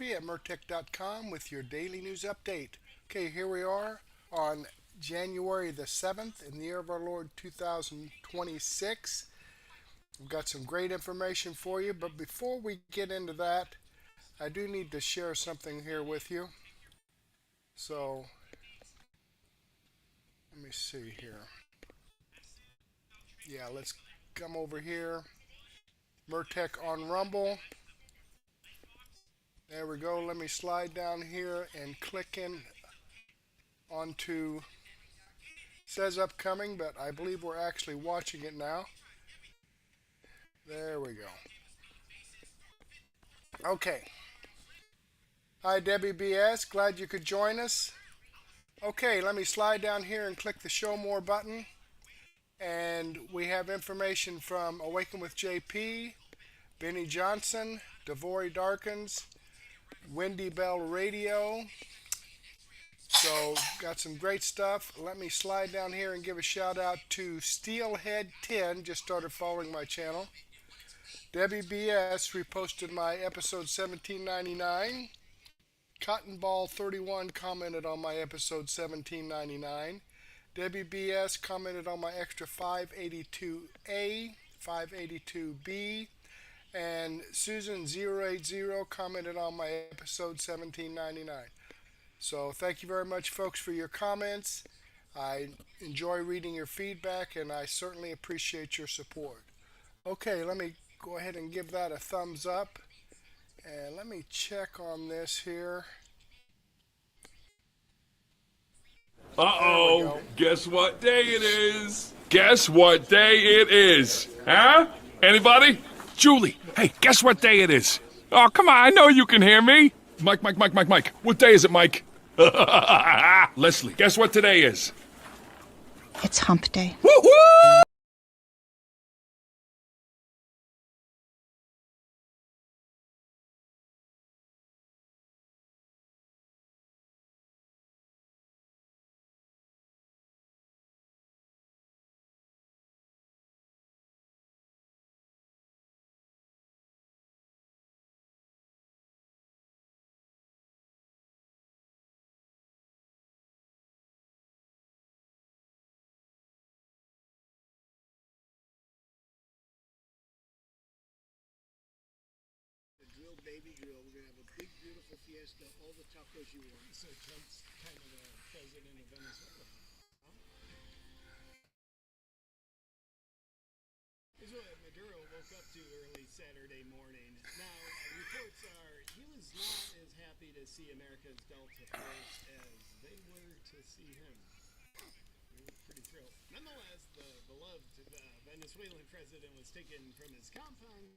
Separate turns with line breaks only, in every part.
Kory at Murtech.com with your daily news update. Okay, here we are on January the 7th in the year of our Lord 2026. We've got some great information for you, but before we get into that, I do need to share something here with you. So, let me see here. Yeah, let's come over here. Murtech on Rumble. There we go. Let me slide down here and click in onto, says upcoming, but I believe we're actually watching it now. There we go. Okay. Hi, Debbie BS. Glad you could join us. Okay, let me slide down here and click the Show More button. And we have information from Awaken with JP, Benny Johnson, Devory Darkins, Wendy Bell Radio. So, got some great stuff. Let me slide down here and give a shout out to Steelhead10, just started following my channel. Debbie BS reposted my episode 1799. Cotton Ball 31 commented on my episode 1799. Debbie BS commented on my extra 582A, 582B, and Susan080 commented on my episode 1799. So thank you very much, folks, for your comments. I enjoy reading your feedback, and I certainly appreciate your support. Okay, let me go ahead and give that a thumbs up. And let me check on this here.
Uh-oh, guess what day it is? Guess what day it is? Huh? Anybody? Julie, hey, guess what day it is? Oh, come on, I know you can hear me. Mike. What day is it, Mike? Leslie, guess what today is?
It's hump day.
Woo-hoo!
Baby grill. We're gonna have a big, beautiful fiesta. All the tacos you want. So Trump's kind of a president of Venezuela. Huh? Here's what Maduro woke up to early Saturday morning. Now, reports are he was not as happy to see America's Delta Force as they were to see him. He was pretty thrilled. Nonetheless, the beloved Venezuelan president was taken from his compound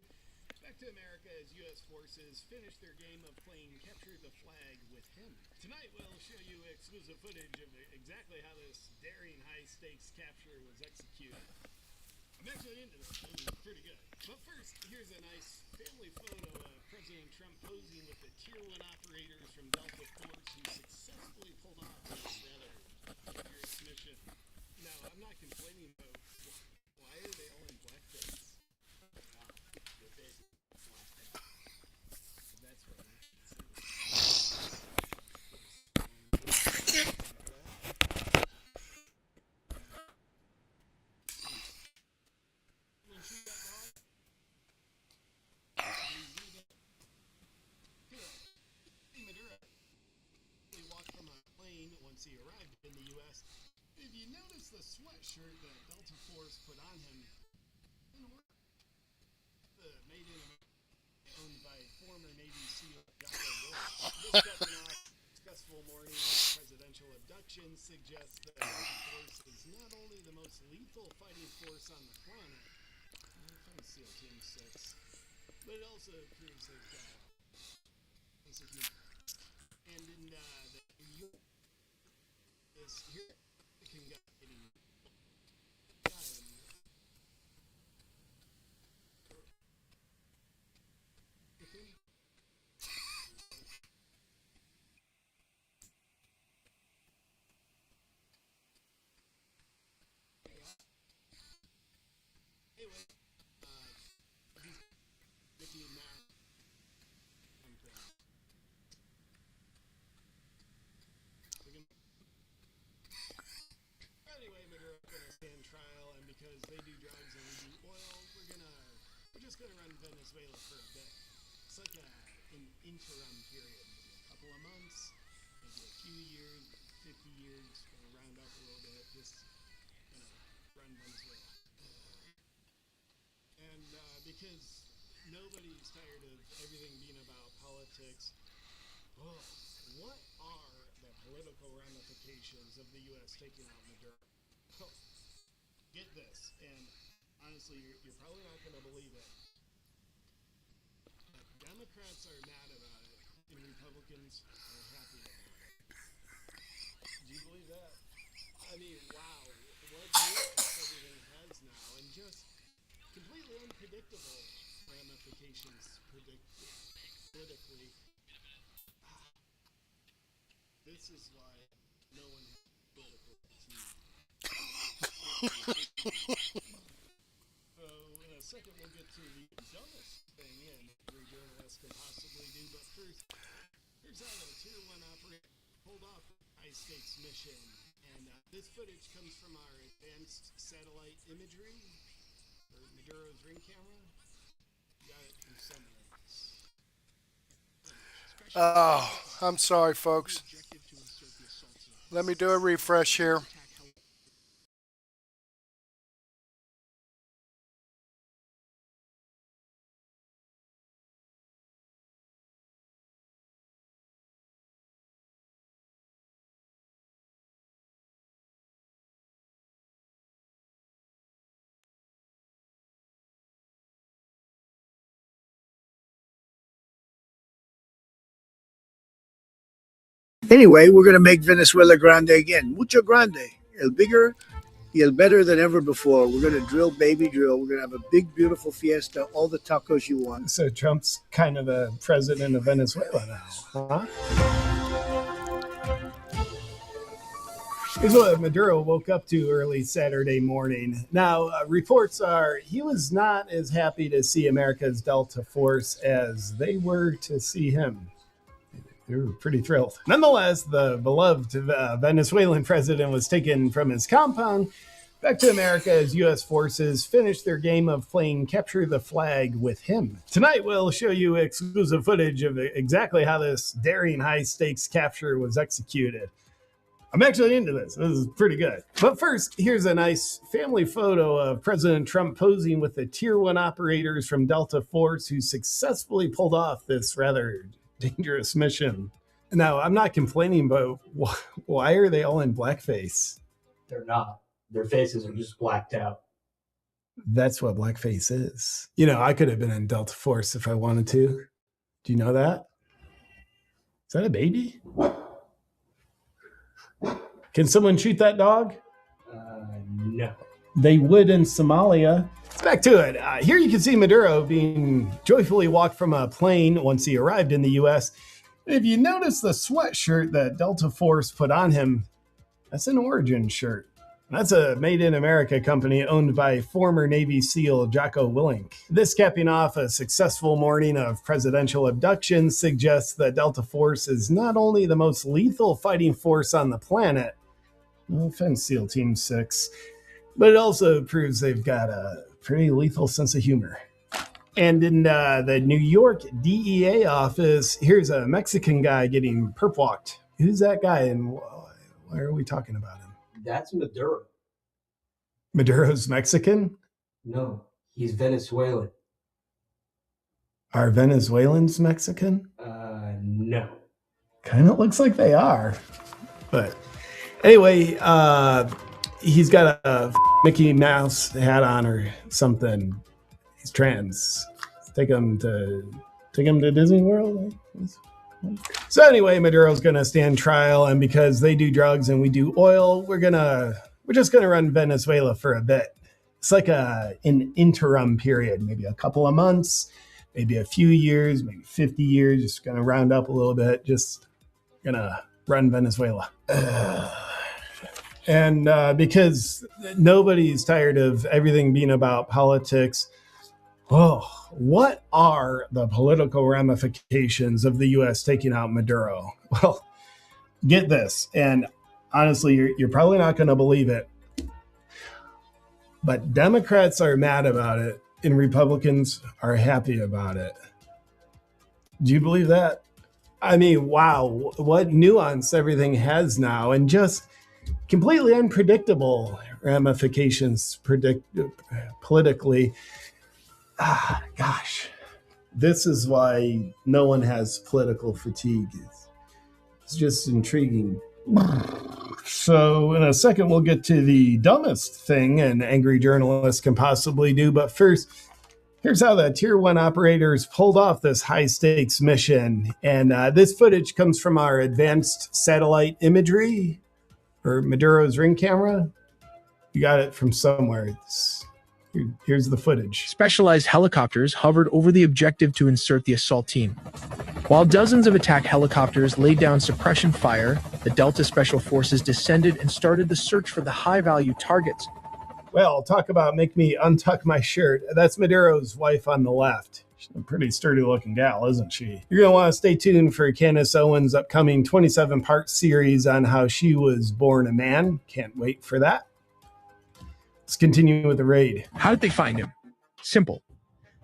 back to America as U.S. forces finish their game of playing capture the flag with him. Tonight we'll show you exclusive footage of exactly how this daring high-stakes capture was executed. I'm actually into this. It was pretty good. But first, here's a nice family photo of President Trump posing with the Tier 1 operators from Delta Force who successfully pulled off this rather dangerous mission. Now, I'm not complaining about why are they all in blackface? That's right. He walked from a plane once he arrived in the U.S. If you notice the sweatshirt that Delta Force put on him, made in America, owned by former Navy SEAL John This second off successful morning presidential abduction suggests that the force is not only the most lethal fighting force on the planet, from SEAL Team 6, but it also proves that it's a human. And in the this here can get
they do drugs and we do oil, we're just gonna run Venezuela for a bit. It's like an interim period, maybe a couple of months, maybe a few years, 50 years, gonna round up a little bit, just gonna run Venezuela. And because nobody's tired of everything being about politics, what are the political ramifications of the U.S. taking out Maduro? Get this, and honestly, you're probably not going to believe it. But Democrats are mad about it, and Republicans are happy about it. Do you believe that? I mean, wow, what everything has now, and just completely unpredictable ramifications politically. This is why no one has political team. So in a second we'll get to the dumbest thing every journalist can possibly do, but first, here's how the Tier 1 operator pulled off a high-stakes mission. And this footage comes from our advanced satellite imagery, or Maduro's ring camera. Got it from somewhere.
Oh, I'm sorry, folks. Let me do a refresh here.
Anyway, we're going to make Venezuela grande again. Mucho grande. El bigger y el better than ever before. We're going to drill, baby drill. We're going to have a big, beautiful fiesta, all the tacos you want.
So Trump's kind of the president of Venezuela now, huh? Here's what Maduro woke up to early Saturday morning. Now, reports are he was not as happy to see America's Delta Force as they were to see him. They were pretty thrilled. Nonetheless, the beloved Venezuelan president was taken from his compound back to America as U.S. forces finished their game of playing capture the flag with him. Tonight, we'll show you exclusive footage of exactly how this daring high-stakes capture was executed. I'm actually into this. This is pretty good. But first, here's a nice family photo of President Trump posing with the Tier 1 operators from Delta Force who successfully pulled off this rather dangerous mission. Now, I'm not complaining, but why are they all in blackface?
They're not. Their faces are just blacked out.
That's what blackface is. You know, I could have been in Delta Force if I wanted to. Do you know that? Is that a baby? Can someone shoot that dog?
No.
They would in Somalia. Back to it. Here you can see Maduro being joyfully walked from a plane once he arrived in the U.S. If you notice the sweatshirt that Delta Force put on him, that's an Origin shirt. That's a Made in America company owned by former Navy SEAL Jocko Willink. This capping off a successful morning of presidential abductions suggests that Delta Force is not only the most lethal fighting force on the planet, no offense, SEAL Team 6, but it also proves they've got a pretty lethal sense of humor. And in the New York DEA office, here's a Mexican guy getting perp walked. Who's that guy and why are we talking about him?
That's Maduro.
Maduro's Mexican?
No, he's Venezuelan.
Are Venezuelans Mexican?
No.
Kind of looks like they are. But anyway, he's got a Mickey Mouse hat on or something. He's trans. Take him to Disney World. So anyway, Maduro's gonna stand trial, and because they do drugs and we do oil, we're just gonna run Venezuela for a bit. It's like an interim period, maybe a couple of months, maybe a few years, maybe 50 years. Just gonna round up a little bit. Just gonna run Venezuela. And because nobody's tired of everything being about politics, what are the political ramifications of the U.S. taking out Maduro? Well, get this, and honestly, you're probably not going to believe it. But Democrats are mad about it, and Republicans are happy about it. Do you believe that? I mean, wow, what nuance everything has now, and just completely unpredictable ramifications politically. Gosh, this is why no one has political fatigue. It's just intriguing. So in a second, we'll get to the dumbest thing an angry journalist can possibly do. But first, here's how the Tier 1 operators pulled off this high-stakes mission. And this footage comes from our advanced satellite imagery, or Maduro's ring camera. You got it from somewhere. Here's the footage.
Specialized helicopters hovered over the objective to insert the assault team. While dozens of attack helicopters laid down suppression fire, the Delta Special Forces descended and started the search for the high-value targets.
Well, talk about make me untuck my shirt. That's Maduro's wife on the left. She's a pretty sturdy-looking gal, isn't she? You're going to want to stay tuned for Candace Owens' upcoming 27-part series on how she was born a man. Can't wait for that. Let's continue with the raid.
How did they find him? Simple.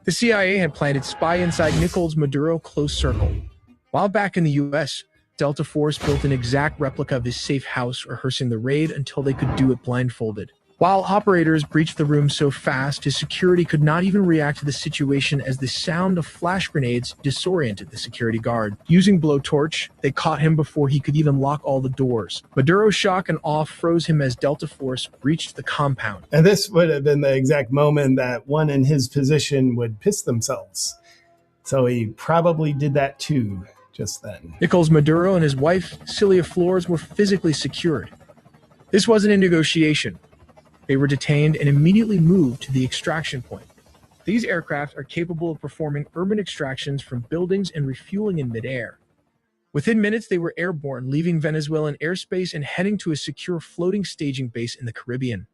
The CIA had planted spy inside Nichols' Maduro close circle. While back in the U.S., Delta Force built an exact replica of his safe house, rehearsing the raid until they could do it blindfolded. While operators breached the room so fast, his security could not even react to the situation as the sound of flash grenades disoriented the security guard. Using blowtorch, they caught him before he could even lock all the doors. Maduro's shock and awe froze him as Delta Force breached the compound.
And this would have been the exact moment that one in his position would piss themselves. So he probably did that too, just then.
Nichols Maduro and his wife, Celia Flores, were physically secured. This wasn't a negotiation. They were detained and immediately moved to the extraction point. These aircraft are capable of performing urban extractions from buildings and refueling in midair. Within minutes, they were airborne, leaving Venezuelan airspace and heading to a secure floating staging base in the Caribbean.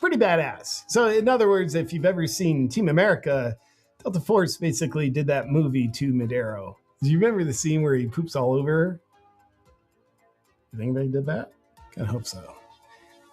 Pretty badass. So in other words, if you've ever seen Team America, Delta Force basically did that movie to Maduro. Do you remember the scene where he poops all over her? You think they did that? I hope so.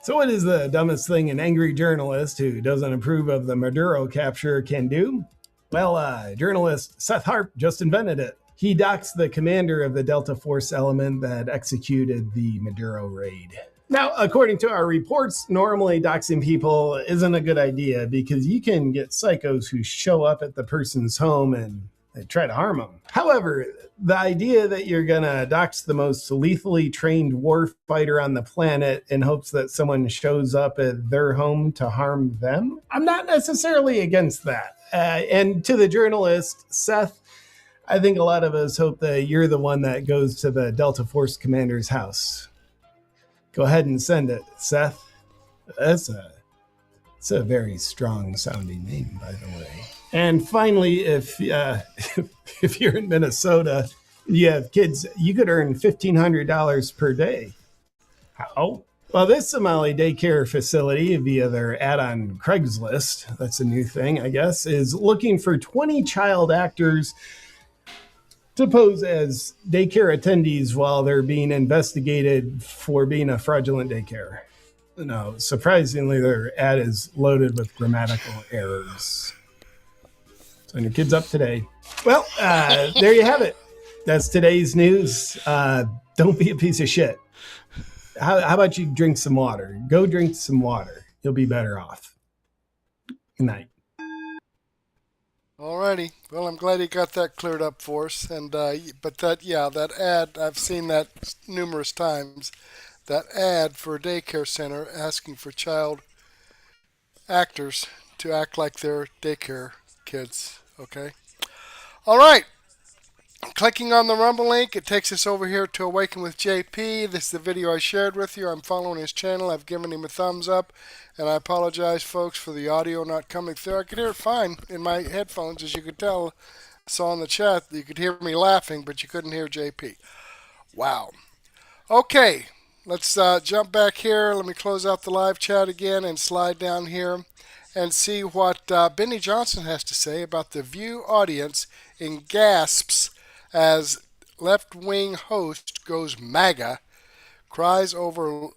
So what is the dumbest thing an angry journalist who doesn't approve of the Maduro capture can do? Well, journalist Seth Harp just invented it. He docks the commander of the Delta Force element that executed the Maduro raid. Now, according to our reports, normally doxing people isn't a good idea because you can get psychos who show up at the person's home and they try to harm them. However, the idea that you're going to dox the most lethally trained warfighter on the planet in hopes that someone shows up at their home to harm them, I'm not necessarily against that. And to the journalist, Seth, I think a lot of us hope that you're the one that goes to the Delta Force commander's house. Go ahead and send it, Seth. It's a very strong sounding name, by the way. And finally, if you're in Minnesota, you have kids, you could earn $1,500 per day. How? Well, this Somali daycare facility, via their ad on Craigslist, that's a new thing, I guess, is looking for 20 child actors to pose as daycare attendees while they're being investigated for being a fraudulent daycare. No, surprisingly, their ad is loaded with grammatical errors. Sign your kids up today. Well, there you have it. That's today's news. Don't be a piece of shit. How about you drink some water? Go drink some water. You'll be better off. Good night.
Alrighty. Well, I'm glad he got that cleared up for us. And but that ad, I've seen that numerous times. That ad for a daycare center asking for child actors to act like they're daycare kids. Okay. All right. Clicking on the Rumble link, it takes us over here to Awaken with JP. This is the video I shared with you. I'm following his channel. I've given him a thumbs up. And I apologize, folks, for the audio not coming through. I could hear it fine in my headphones, as you could tell. I saw in the chat you could hear me laughing, but you couldn't hear JP. Wow. Okay. Let's jump back here. Let me close out the live chat again and slide down here and see what Benny Johnson has to say about the View audience in gasps as left-wing host goes MAGA, cries over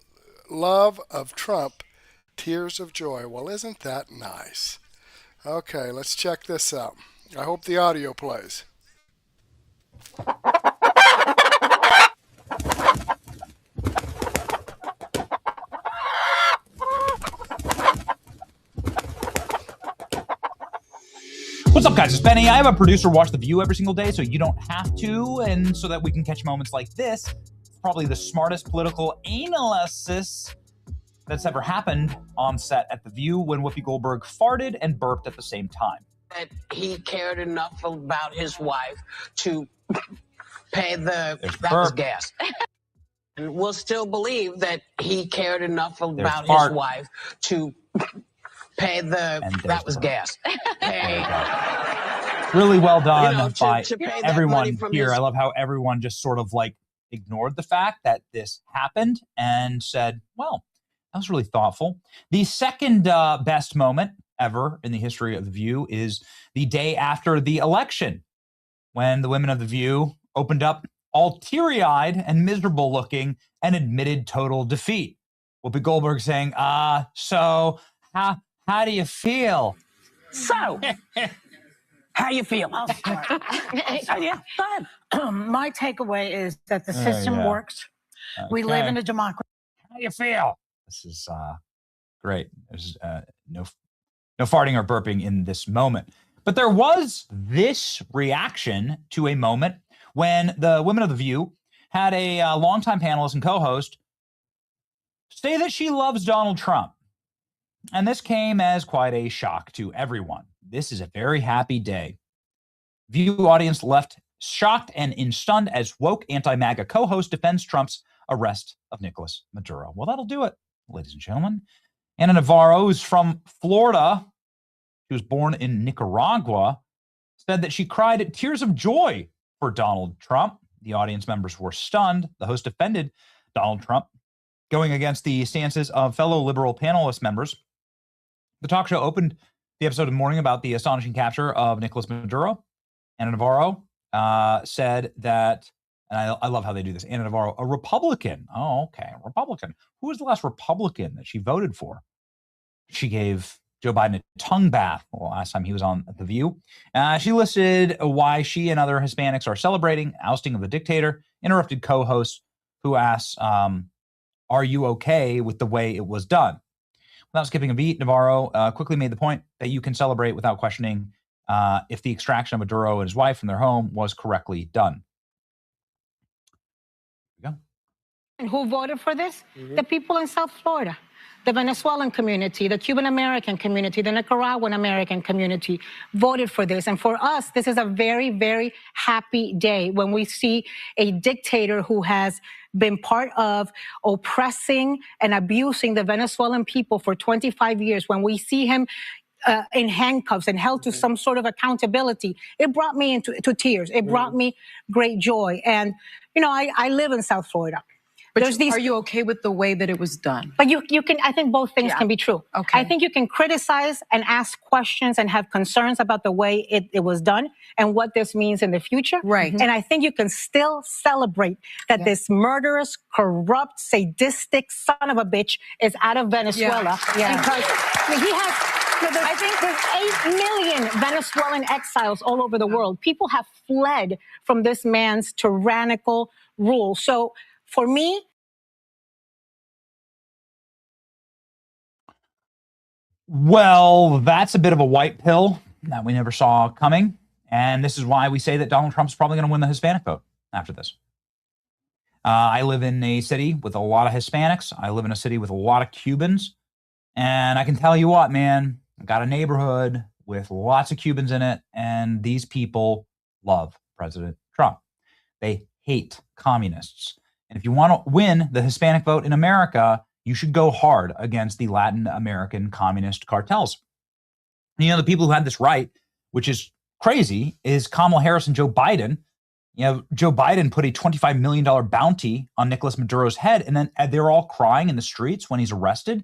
love of Trump, Tears of joy. Well, isn't that nice? Okay, let's check this out. I hope the audio plays.
What's up, guys? It's Benny. I have a producer watch The View every single day so you don't have to, and so that we can catch moments like this. Probably the smartest political analysis that's ever happened on set at The View when Whoopi Goldberg farted and burped at the same time.
That he cared enough about his wife to pay the... That was gas. And we'll still believe that he cared enough about his wife to pay the... That was gas.
Really well done,
You know,
by
to pay that
everyone
money from
here.
his-
I love how everyone just sort of like ignored the fact that this happened and said, well, that was really thoughtful. The second best moment ever in the history of The View is the day after the election, when the women of The View opened up all teary-eyed and miserable looking and admitted total defeat. Whoopi Goldberg saying, so how do you feel?
So, how you feel?
Yeah, go ahead. My takeaway is that the system
yeah.
works. We live
Okay.
in a democracy.
How do you feel? This is great. There's no farting or burping in this moment. But there was this reaction to a moment when the women of The View had a longtime panelist and co-host say that she loves Donald Trump. And this came as quite a shock to everyone. This is a very happy day. View audience left shocked and stunned as woke anti-MAGA co-host defends Trump's arrest of Nicolas Maduro. Well, that'll do it, ladies and gentlemen. Ana Navarro, who's from Florida, she was born in Nicaragua, said that she cried tears of joy for Donald Trump. The audience members were stunned. The host defended Donald Trump, going against the stances of fellow liberal panelist members. The talk show opened the episode of the morning about the astonishing capture of Nicolas Maduro. Ana Navarro said that, and I love how they do this, Ana Navarro, a Republican. Oh, okay, Republican. Who was the last Republican that she voted for? She gave Joe Biden a tongue bath last time he was on The View. She listed why she and other Hispanics are celebrating ousting of the dictator, interrupted co-host who asks, are you okay with the way it was done? Without skipping a beat, Navarro quickly made the point that you can celebrate without questioning if the extraction of Maduro and his wife from their home was correctly done. There we go.
And who voted for this? The people in South Florida, the Venezuelan community, the Cuban American community, the Nicaraguan American community voted for this. And for us, this is a very, very happy day when we see a dictator who has been part of oppressing and abusing the Venezuelan people for 25 years. When we see him in handcuffs and held to some sort of accountability, it brought me into tears. It brought me great joy. And, you know, I live in South Florida.
But are you okay with the way that it was done?
But you can, I think both things can be true.
Okay.
I think you can criticize and ask questions and have concerns about the way it was done and what this means in the future.
Right.
And I think you can still celebrate that this murderous, corrupt, sadistic son of a bitch is out of Venezuela.
Yeah.
Because I mean, he has, I think there's 8 million Venezuelan exiles all over the world. People have fled from this man's tyrannical rule. So for me,
well, that's a bit of a white pill that we never saw coming. And this is why we say that Donald Trump's probably going to win the Hispanic vote after this. I live in a city with a lot of Hispanics. I live in a city with a lot of Cubans. And I can tell you what, man, I've got a neighborhood with lots of Cubans in it. And these people love President Trump. They hate communists. And if you want to win the Hispanic vote in America, you should go hard against the Latin American communist cartels. And, you know, the people who had this right, which is crazy, is Kamala Harris and Joe Biden. You know, Joe Biden put a $25 million bounty on Nicolas Maduro's head, and then they're all crying in the streets when he's arrested.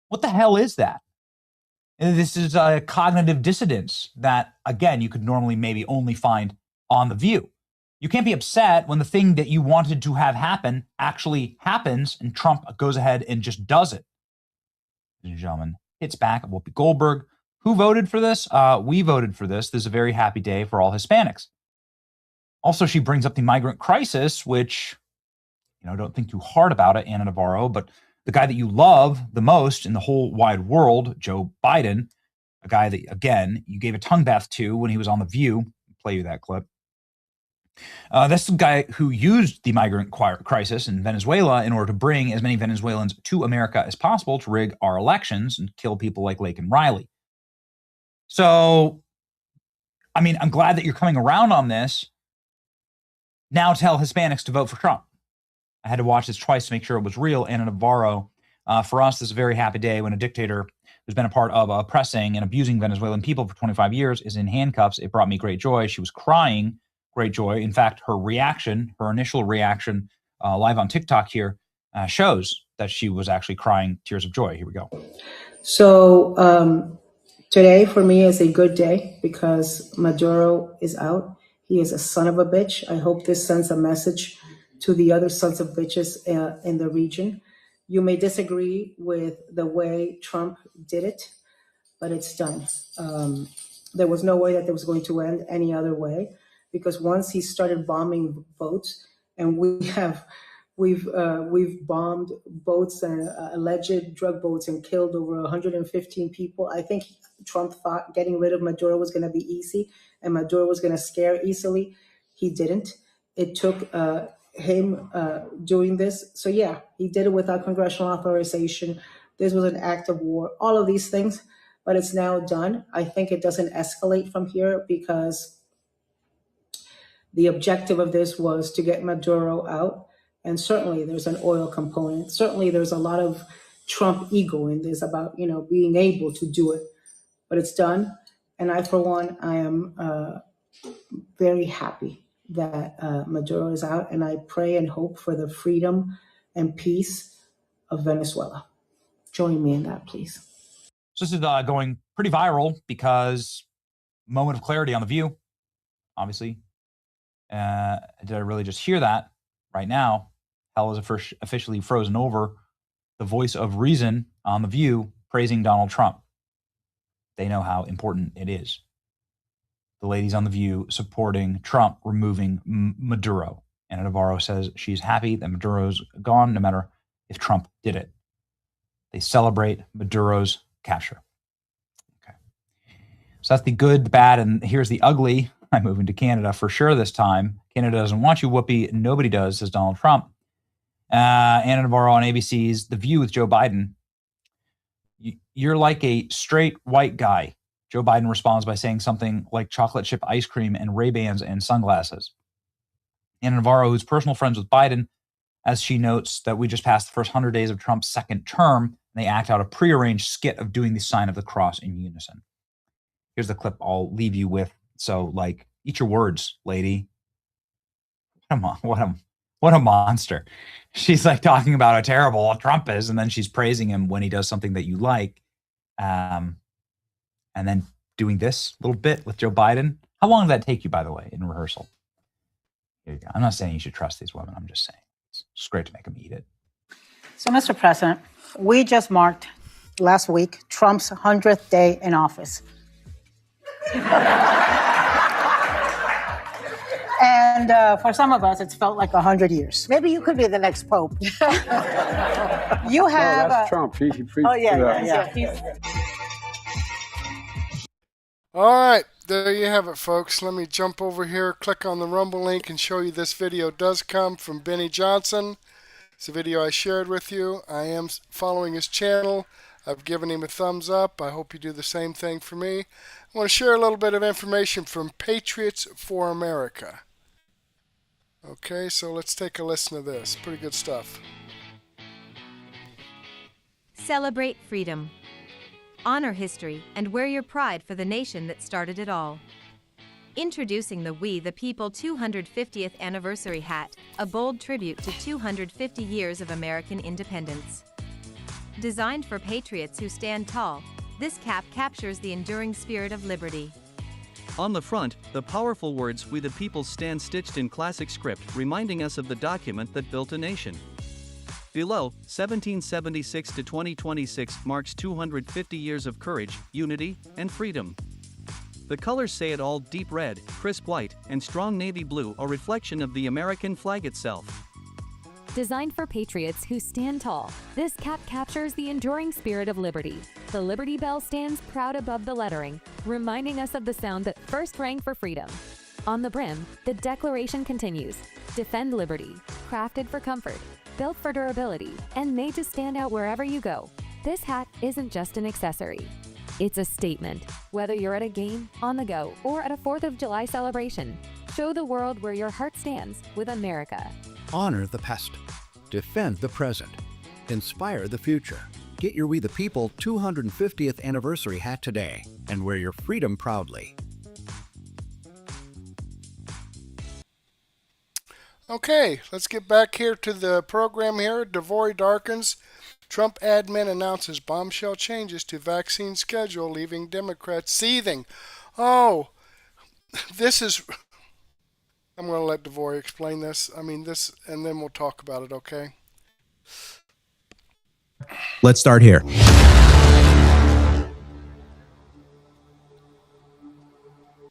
What the hell is that? And this is a cognitive dissonance that, again, you could normally maybe only find on The View. You can't be upset when the thing that you wanted to have happen actually happens and Trump goes ahead and just does it. and gentlemen, hits back at Whoopi Goldberg. Who voted for this? We voted for this. This is a very happy day for all Hispanics. Also, she brings up the migrant crisis, which, don't think too hard about it, Ana Navarro, but the guy that you love the most in the whole wide world, Joe Biden, a guy that, again, you gave a tongue bath to when he was on The View. I'll play you that clip. That's the guy who used the migrant crisis in Venezuela in order to bring as many Venezuelans to America as possible to rig our elections and kill people like Lake and Riley. So, I'm glad that you're coming around on this. Now tell Hispanics to vote for Trump. I had to watch this twice to make sure it was real. Ana Navarro, for us, this is a very happy day when a dictator who's been a part of oppressing and abusing Venezuelan people for 25 years is in handcuffs. It brought me great joy. She was crying, great joy. In fact, her initial reaction live on TikTok here shows that she was actually crying tears of joy. Here we go.
So today for me is a good day because Maduro is out. He is a son of a bitch. I hope this sends a message to the other sons of bitches in the region. You may disagree with the way Trump did it, but it's done. There was no way that it was going to end any other way, because once he started bombing boats, and we've bombed boats and alleged drug boats and killed over 115 people. I think Trump thought getting rid of Maduro was going to be easy and Maduro was going to scare easily. He didn't. It took him doing this. So yeah, he did it without congressional authorization. This was an act of war, all of these things, but it's now done. I think it doesn't escalate from here because the objective of this was to get Maduro out. And certainly there's an oil component. Certainly there's a lot of Trump ego in this about, being able to do it, but it's done. And I, for one, I am very happy that Maduro is out, and I pray and hope for the freedom and peace of Venezuela. Join me in that, please.
So this is going pretty viral because moment of clarity on The View, obviously. Did I really just hear that right now? Hell is officially frozen over. The voice of reason on The View praising Donald Trump. They know how important it is. The ladies on The View supporting Trump removing Maduro. Ana Navarro says she's happy that Maduro's gone, no matter if Trump did it. They celebrate Maduro's capture. Okay. So that's the good, the bad, and here's the ugly. I'm moving to Canada for sure this time. Canada doesn't want you, Whoopi. Nobody does, says Donald Trump. Ana Navarro on ABC's The View with Joe Biden. You're like a straight white guy. Joe Biden responds by saying something like chocolate chip ice cream and Ray-Bans and sunglasses. Ana Navarro, who's personal friends with Biden, as she notes that we just passed the first 100 days of Trump's second term, and they act out a prearranged skit of doing the sign of the cross in unison. Here's the clip I'll leave you with. So, eat your words, lady. Come on, what a monster. She's talking about how terrible Trump is, and then she's praising him when he does something that you like. And then doing this little bit with Joe Biden. How long did that take you, by the way, in rehearsal? Here you go. I'm not saying you should trust these women. I'm just saying it's great to make them eat it.
So, Mr. President, we just marked last week Trump's 100th day in office. And for some of us, it's felt like 100 years. Maybe you could be the next pope. You have...
that's Trump. He
yeah.
All right, there you have it, folks. Let me jump over here, click on the Rumble link, and show you this video does come from Benny Johnson. It's a video I shared with you. I am following his channel. I've given him a thumbs up. I hope you do the same thing for me. I want to share a little bit of information from Patriots for America. Okay, so let's take a listen to this. Pretty good stuff.
Celebrate freedom. Honor history and wear your pride for the nation that started it all. Introducing the We the People 250th Anniversary Hat, a bold tribute to 250 years of American independence. Designed for patriots who stand tall, this cap captures the enduring spirit of liberty.
On the front, the powerful words "We the People" stand stitched in classic script, reminding us of the document that built a nation. Below, 1776 to 2026 marks 250 years of courage, unity, and freedom. The colors say it all: deep red, crisp white, and strong navy blue, a reflection of the American flag itself.
Designed for patriots who stand tall, this cap captures the enduring spirit of liberty. The Liberty Bell stands proud above the lettering, reminding us of the sound that first rang for freedom. On the brim, the declaration continues: defend liberty, crafted for comfort, built for durability, and made to stand out wherever you go. This hat isn't just an accessory. It's a statement. Whether you're at a game, on the go, or at a 4th of July celebration, show the world where your heart stands with America.
Honor the past. Defend the present. Inspire the future. Get your We the People 250th anniversary hat today and wear your freedom proudly.
Okay, let's get back here to the program here. Devory Darkins. Trump admin announces bombshell changes to vaccine schedule, leaving Democrats seething. Oh, this is... I'm going to let Devory explain this. I mean, this, and then we'll talk about it, okay?
Let's start here.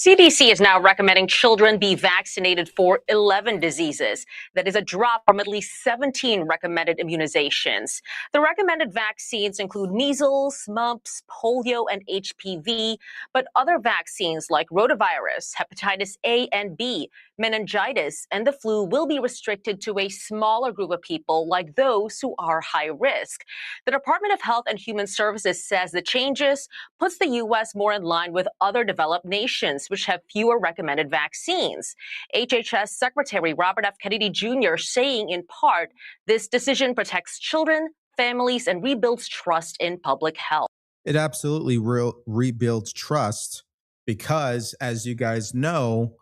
CDC is now recommending children be vaccinated for 11 diseases. That is a drop from at least 17 recommended immunizations. The recommended vaccines include measles, mumps, polio, and HPV, but other vaccines like rotavirus, hepatitis A and B, meningitis, and the flu will be restricted to a smaller group of people, like those who are high risk. The Department of Health and Human Services says the changes puts the U.S. more in line with other developed nations, which have fewer recommended vaccines. HHS Secretary Robert F. Kennedy Jr. saying in part, this decision protects children, families, and rebuilds trust in public health.
It absolutely rebuilds trust because, as you guys know,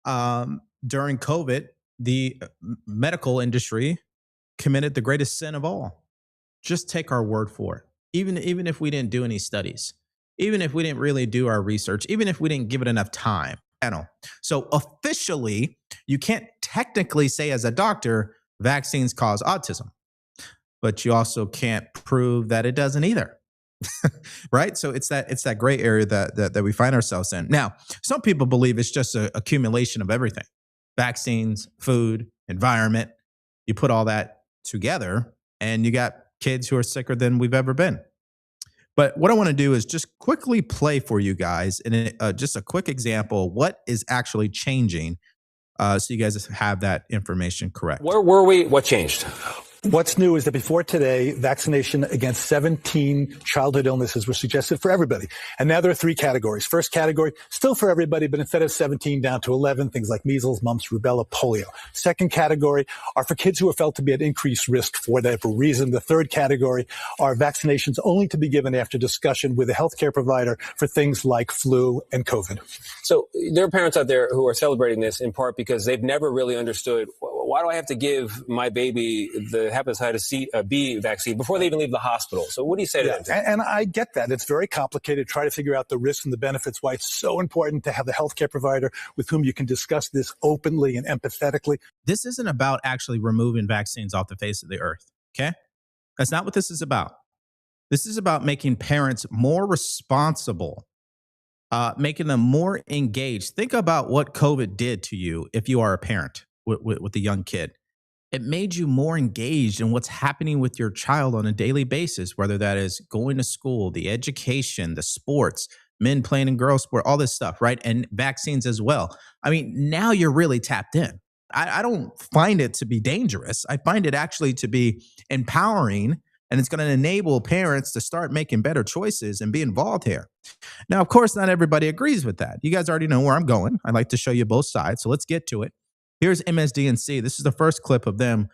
during COVID, the medical industry committed the greatest sin of all. Just take our word for it. Even if we didn't do any studies, even if we didn't really do our research, even if we didn't give it enough time. So officially, you can't technically say as a doctor, vaccines cause autism, but you also can't prove that it doesn't either. Right? So it's that gray area that we find ourselves in. Now, some people believe it's just an accumulation of everything. Vaccines, food, environment. You put all that together and you got kids who are sicker than we've ever been. But what I want to do is just quickly play for you guys in just a quick example of what is actually changing so you guys have that information correct.
Where were we? What changed?
What's new is that before today, vaccination against 17 childhood illnesses were suggested for everybody. And now there are 3 categories. First category, still for everybody, but instead of 17 down to 11, things like measles, mumps, rubella, polio. Second category are for kids who are felt to be at increased risk for whatever reason. The third category are vaccinations only to be given after discussion with a healthcare provider for things like flu and COVID.
So there are parents out there who are celebrating this in part because they've never really understood, why do I have to give my baby the hepatitis B vaccine before they even leave the hospital? So what do you say to them?
And I get that. It's very complicated. Try to figure out the risks and the benefits, why it's so important to have the healthcare provider with whom you can discuss this openly and empathetically.
This isn't about actually removing vaccines off the face of the earth, okay? That's not what this is about. This is about making parents more responsible, making them more engaged. Think about what COVID did to you if you are a parent with a young kid. It made you more engaged in what's happening with your child on a daily basis, whether that is going to school, the education, the sports, men playing in girls sport, all this stuff, right? And vaccines as well. I mean, now you're really tapped in. I don't find it to be dangerous. I find it actually to be empowering, and it's going to enable parents to start making better choices and be involved here. Now, of course, not everybody agrees with that. You guys already know where I'm going. I like to show you both sides, so let's get to it. Here's MSDNC. This is the first clip of them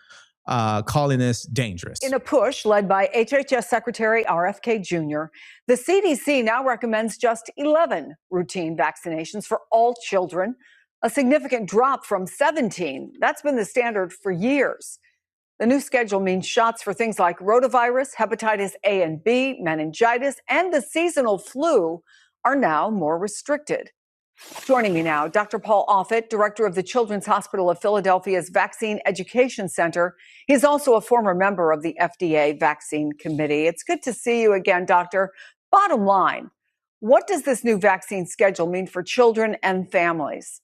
calling this dangerous.
In a push led by HHS Secretary RFK Jr., the CDC now recommends just 11 routine vaccinations for all children, a significant drop from 17. That's been the standard for years. The new schedule means shots for things like rotavirus, hepatitis A and B, meningitis, and the seasonal flu are now more restricted. Joining me now, Dr. Paul Offit, director of the Children's Hospital of Philadelphia's Vaccine Education Center. He's also a former member of the FDA Vaccine Committee. It's good to see you again, doctor. Bottom line, what does this new vaccine schedule mean for children and families?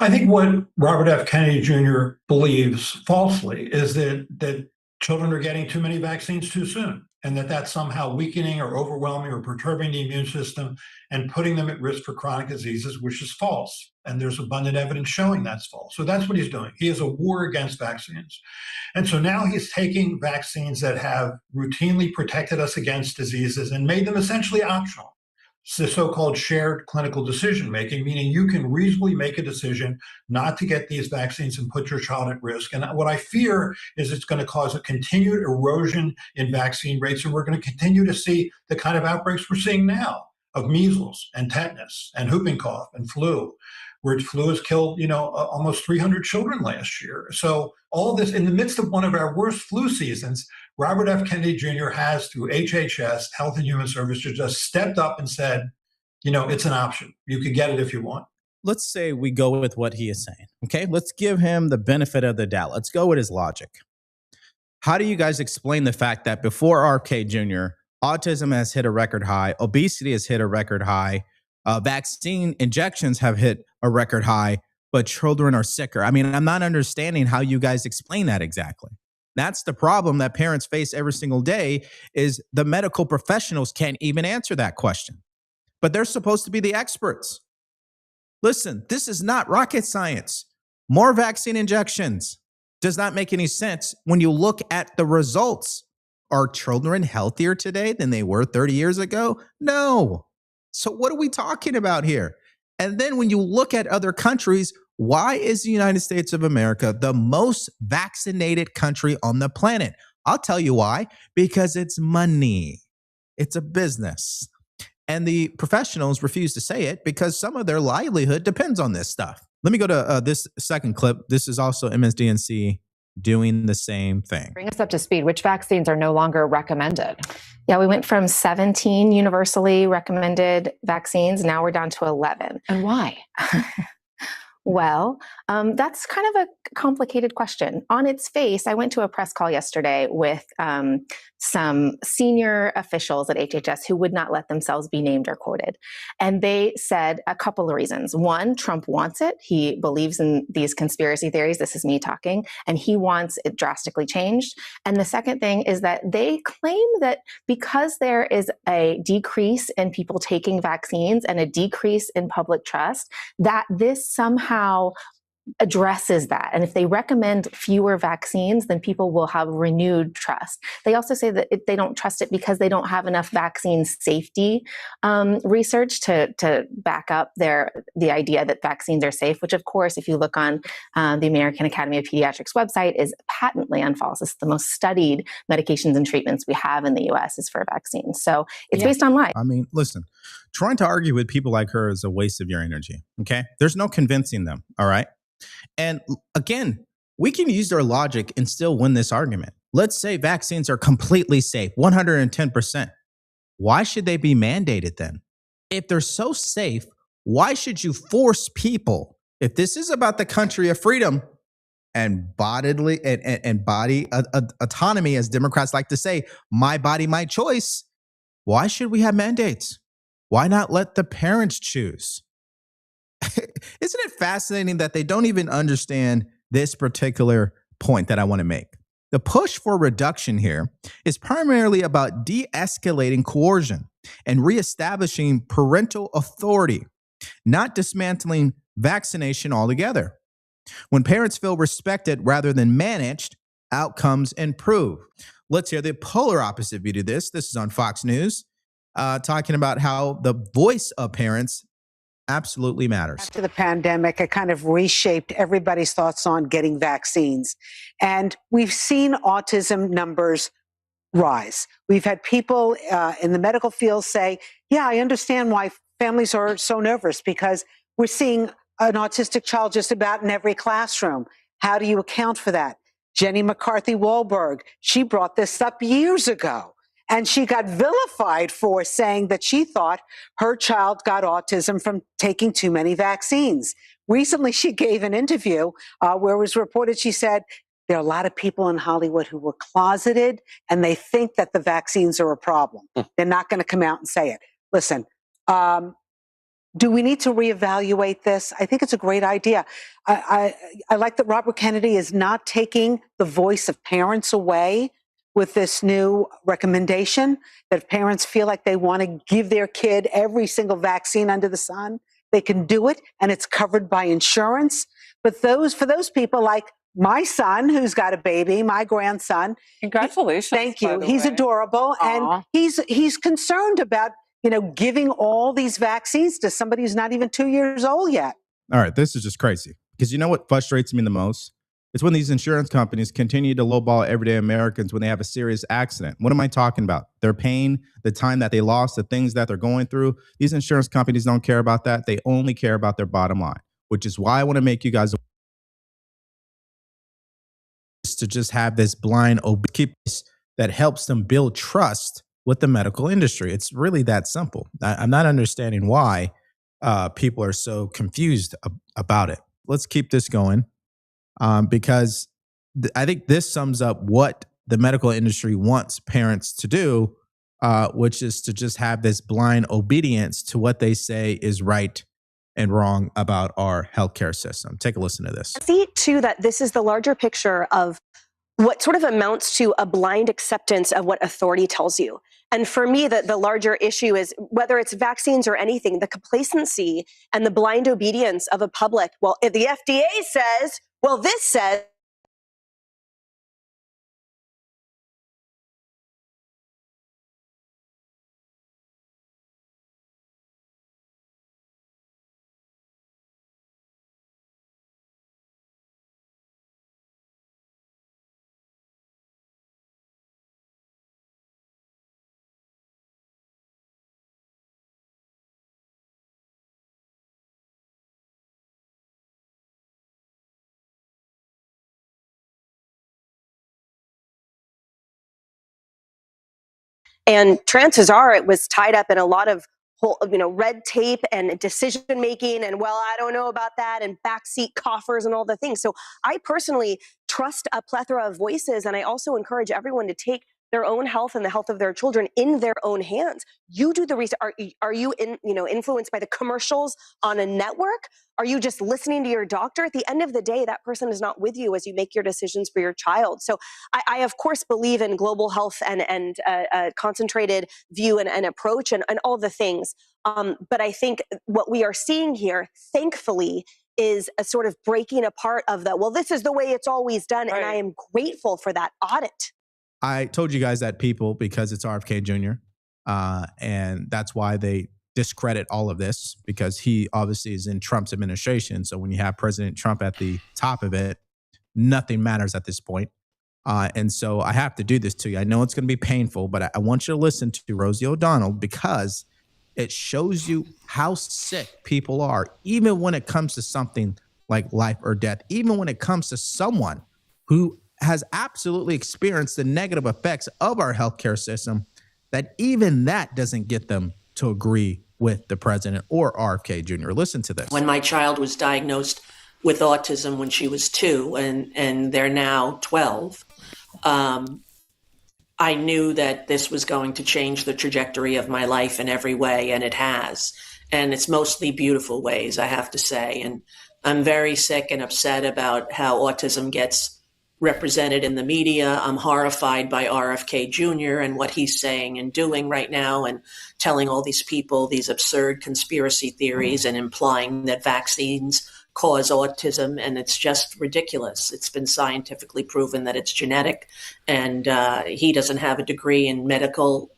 I think what Robert F. Kennedy Jr. believes falsely is that children are getting too many vaccines too soon, and that's somehow weakening or overwhelming or perturbing the immune system and putting them at risk for chronic diseases, which is false. And there's abundant evidence showing that's false. So that's what he's doing. He is a war against vaccines. And so now he's taking vaccines that have routinely protected us against diseases and made them essentially optional. It's the so-called shared clinical decision-making, meaning you can reasonably make a decision not to get these vaccines and put your child at risk. And what I fear is it's going to cause a continued erosion in vaccine rates, and we're going to continue to see the kind of outbreaks we're seeing now of measles and tetanus and whooping cough and flu, where flu has killed, almost 300 children last year. So all this in the midst of one of our worst flu seasons, Robert F. Kennedy Jr. has, through HHS, Health and Human Services, just stepped up and said, it's an option. You could get it if you want.
Let's say we go with what he is saying. Okay, let's give him the benefit of the doubt. Let's go with his logic. How do you guys explain the fact that before RK Jr., autism has hit a record high, obesity has hit a record high, vaccine injections have hit a record high, but children are sicker? I mean, I'm not understanding how you guys explain that exactly. That's the problem that parents face every single day, is the medical professionals can't even answer that question. But they're supposed to be the experts. Listen, this is not rocket science. More vaccine injections does not make any sense when you look at the results. Are children healthier today than they were 30 years ago? No. So what are we talking about here? And then when you look at other countries, why is the United States of America the most vaccinated country on the planet? I'll tell you why. Because it's money. It's a business. And the professionals refuse to say it because some of their livelihood depends on this stuff. Let me go to this second clip. This is also MSDNC doing the same thing.
Bring us up to speed. Which vaccines are no longer recommended?
Yeah, we went from 17 universally recommended vaccines. Now we're down to 11.
And why?
Well, that's kind of a complicated question. On its face, I went to a press call yesterday with some senior officials at HHS who would not let themselves be named or quoted. And they said a couple of reasons. One, Trump wants it. He believes in these conspiracy theories. This is me talking. And he wants it drastically changed. And the second thing is that they claim that because there is a decrease in people taking vaccines and a decrease in public trust, that this somehow addresses that. And if they recommend fewer vaccines, then people will have renewed trust. They also say that they don't trust it because they don't have enough vaccine safety research to back up the idea that vaccines are safe, which of course, if you look on the American Academy of Pediatrics website, is patently unfalse. It's the most studied medications and treatments we have in the US is for vaccines. So it's based on lies.
I mean, listen, trying to argue with people like her is a waste of your energy. Okay. There's no convincing them. All right. And again, we can use their logic and still win this argument. Let's say vaccines are completely safe, 110%. Why should they be mandated then? If they're so safe, why should you force people? If this is about the country of freedom and bodily and body autonomy, as Democrats like to say, my body, my choice, why should we have mandates? Why not let the parents choose? Isn't it fascinating that they don't even understand this particular point that I want to make? The push for reduction here is primarily about de-escalating coercion and reestablishing parental authority, not dismantling vaccination altogether. When parents feel respected rather than managed, outcomes improve. Let's hear the polar opposite view to this. This is on Fox News, talking about how the voice of parents absolutely matters.
After the pandemic, it kind of reshaped everybody's thoughts on getting vaccines. And we've seen autism numbers rise. We've had people in the medical field say, yeah, I understand why families are so nervous because we're seeing an autistic child just about in every classroom. How do you account for that? Jenny McCarthy Wahlberg, she brought this up years ago. And she got vilified for saying that she thought her child got autism from taking too many vaccines. Recently, she gave an interview where it was reported, she said, there are a lot of people in Hollywood who were closeted and they think that the vaccines are a problem. They're not going to come out and say it. Listen, do we need to reevaluate this? I think it's a great idea. I like that Robert Kennedy is not taking the voice of parents away with this new recommendation, that if parents feel like they want to give their kid every single vaccine under the sun, they can do it and it's covered by insurance. But for those people like my son, who's got a baby, my grandson.
Congratulations.
Thank you.
By the
He's
way.
adorable.
Aw.
And he's concerned about, giving all these vaccines to somebody who's not even 2 years old yet.
All right, this is just crazy. Because you know what frustrates me the most? It's when these insurance companies continue to lowball everyday Americans when they have a serious accident. What am I talking about? Their pain, the time that they lost, the things that they're going through. These insurance companies don't care about that. They only care about their bottom line, which is why I want to make you guys to just have this blind obedience that helps them build trust with the medical industry. It's really that simple. I'm not understanding why people are so confused about it. Let's keep this going because I think this sums up what the medical industry wants parents to do, which is to just have this blind obedience to what they say is right and wrong about our healthcare system. Take a listen to this.
I see, too, that this is the larger picture of what sort of amounts to a blind acceptance of what authority tells you. And for me, the larger issue is whether it's vaccines or anything, the complacency and the blind obedience of a public. Well, if the FDA says, well, this says. And chances are it was tied up in a lot of red tape and decision making and, well, I don't know about that, and backseat coffers and all the things. So I personally trust a plethora of voices, and I also encourage everyone to take their own health and the health of their children in their own hands. You do the research. Are you influenced by the commercials on a network? Are you just listening to your doctor? At the end of the day, that person is not with you as you make your decisions for your child. So I of course, believe in global health and a concentrated view and approach and all the things. But I think what we are seeing here, thankfully, is a sort of breaking apart of the, well, this is the way it's always done. Right. And I am grateful for that audit.
I told you guys that people, because it's RFK Jr., and that's why they discredit all of this, because he obviously is in Trump's administration. So when you have President Trump at the top of it, nothing matters at this point. And so I have to do this to you. I know it's going to be painful, but I want you to listen to Rosie O'Donnell, because it shows you how sick people are, even when it comes to something like life or death, even when it comes to someone who has absolutely experienced the negative effects of our healthcare system, that even that doesn't get them to agree with the president or RFK Jr. Listen to this.
When my child was diagnosed with autism when she was 2 and they're now 12, I knew that this was going to change the trajectory of my life in every way, and it has. And it's mostly beautiful ways, I have to say. And I'm very sick and upset about how autism gets represented in the media. I'm horrified by RFK Jr. and what he's saying and doing right now, and telling all these people these absurd conspiracy theories and implying that vaccines cause autism, and it's just ridiculous. It's been scientifically proven that it's genetic, and he doesn't have a degree in medical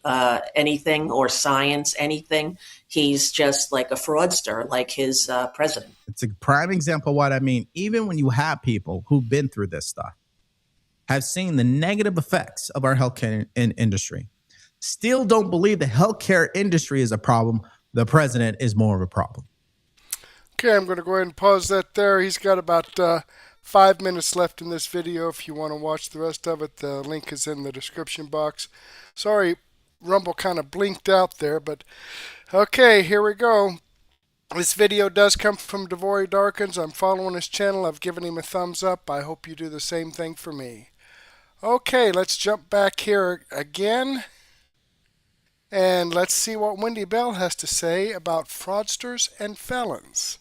anything or science anything. He's just like a fraudster, like his president.
It's a prime example of what I mean. Even when you have people who've been through this stuff, have seen the negative effects of our healthcare industry, still don't believe the healthcare industry is a problem, the president is more of a problem.
Okay, I'm going to go ahead and pause that there. He's got about 5 minutes left in this video. If you want to watch the rest of it, the link is in the description box. Sorry, Rumble kind of blinked out there, but okay, here we go. This video does come from Devory Darkins. I'm following his channel. I've given him a thumbs up. I hope you do the same thing for me. Okay, let's jump back here again. And let's see what Wendy Bell has to say about fraudsters and felons.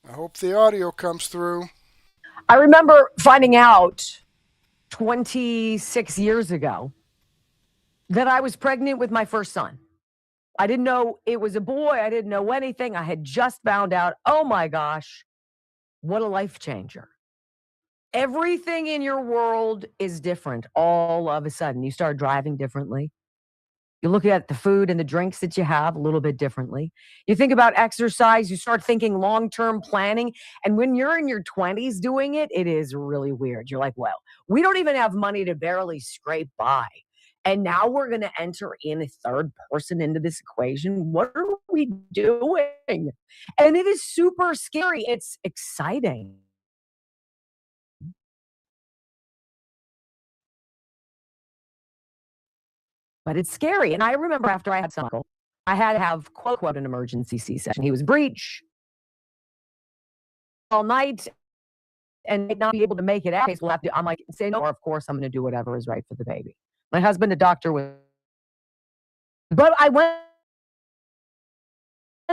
I hope the audio comes through.
I remember finding out 26 years ago that I was pregnant with my first son. I didn't know it was a boy. I didn't know anything. I had just found out, oh my gosh, what a life changer. Everything in your world is different all of a sudden. You start driving differently. You look at the food and the drinks that you have a little bit differently. You think about exercise. You start thinking long-term planning. And when you're in your 20s doing it, it is really weird. You're like, well, we don't even have money to barely scrape by. And now we're going to enter in a third person into this equation. What are we doing? And it is super scary. It's exciting. But it's scary. And I remember after I had son, I had to have, quote, quote, an emergency C-section. He was breech all night and not be able to make it out. I'm like, say no, or of course I'm going to do whatever is right for the baby. My husband, a doctor, was, but I went